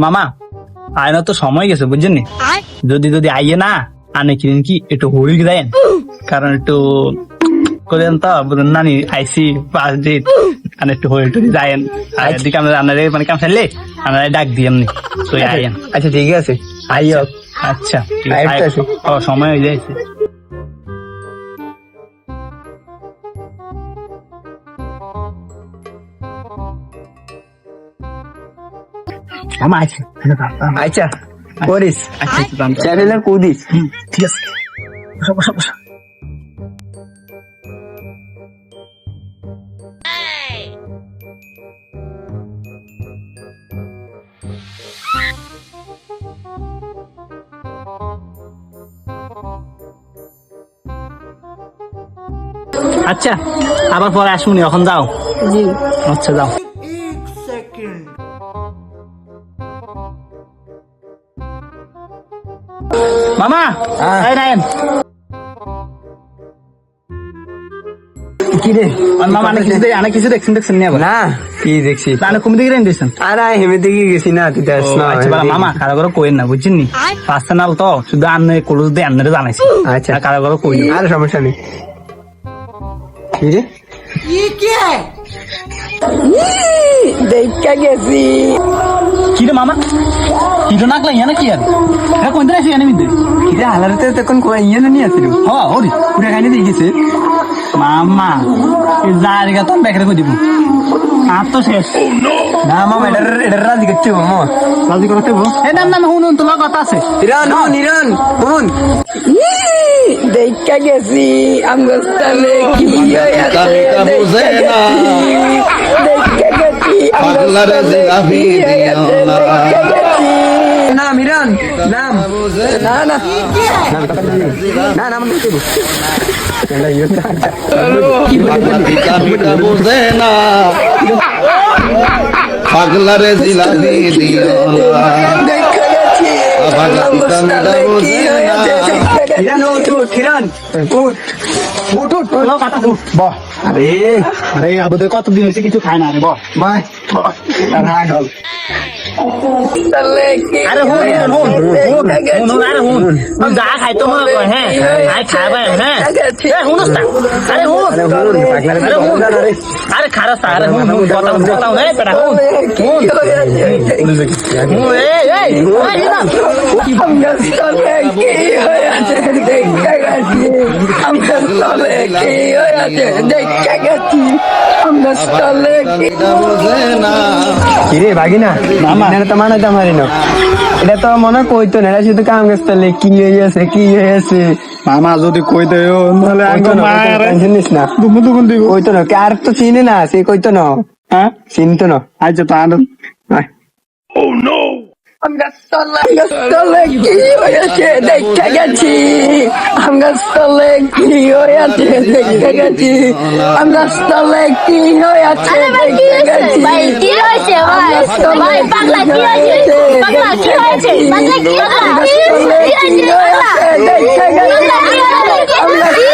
মামা আয়না তো সময় গেছে বুঝছেন নি, যদি যদি আইয়ে না আনে কিনেন কি একটু হইল দেন, কারণ একটু করেন তো বুঝলেন নানি আইসি পাঁচ দিন আর একটু হইল টুরি যায়েন আর এদিকে আমরা রান্নারে মানে কাম ফেললে আমরা ডাক দিই এমনি তো আইয়েন। আচ্ছা ঠিক আছে, আইও। আচ্ছা ঠিক আইতে আছে, আসো। সময় হয়ে যাইছে। মামা আছে আচ্ছা করিস, আচ্ছা দাম চ্যানেলের কুদিস। ঠিক আছে, বসো বসো বসো। আচ্ছা আবার পরে আসুন, এখন যাও। জি। আচ্ছা যাও। মামা এই রায়ন কি রে মামা অনেক কিছু দেখছেন নি আবার না, কি দেখছি? কমি দিকে দিয়েছেন। আরে হেমে দিকে গেছি না, তুই যাস না। আচ্ছা মামা কারো ঘরে কইেন না বুঝছেন নি, পার্সোনাল তো শুধু আন্নে কলুজ দিয়ে আন্নারে জানাইছি। আচ্ছা কারো ঘরে কই না। আর সমস্যা নেই। কি রে দেখা গেছি। কি রে মামা কি তো নাকলাই না কি আর এটা কোন দিন আসি এনে মিন্দে কি রে হালারতে তখন ইয়ে নিয়ে আসিল। হ্যাঁ ওরে পুরা খাইনি দিয়ে গেছে। মামা এই জায়গা তো বেকারে কই দিব আর তো শেষ। না মামা, এটার রাজি করছে মামা। রাজি করতে বো এই নাম নাম শুনুন তোমার কথা আছে। হিরণ হুন, হিরণ হুন। দেখা গেছি আমরা তাহলে কি দেখা গেছি না মিরন নাম না না না নাম বুঝে না পাগলারে জিলাপি দিও না পাগলা পিতা মিটা বুঝে না। হিরণ উঠ, হিরণ উঠ। বহ আরে আরে আবুদের কতদিন হয়েছে কিছু খায় না রে বহ বাই আরে হুন আরে হুন তুই যা খাই তো মনে কর হ্যাঁ আই খাবে হ্যাঁ হুনস না আরে হুন আরে হুন আরে খারাপ আরে হুন কথা বলতাও না বেটা হুন হুন এই না কিরে ভাগিনা মামা তো মানাইতে পারি না। এটা তো মনে কইতো না, এটা শুধু কাম গাছ তাহলে কি হয়েছে কি হয়েছে। মামা যদি কই দেও নাহলে টেনশন নিস না, কইতো না। আর তো চিনি না, সে কইতো না। হ্যাঁ চিনতো না। আচ্ছা তো আনন্দ কি হয়েছে দেখা গেছি, আমরা স্থলে কি হয়েছে দেখা গেছি, আমরা স্থলে কি হয়েছে দেখা গেছি। ভাই কি হয়েছে ভাই পাগলা কি হয়েছে পাগলা কি হয়েছে পাগলা কি হয়েছে দেখা গেছি।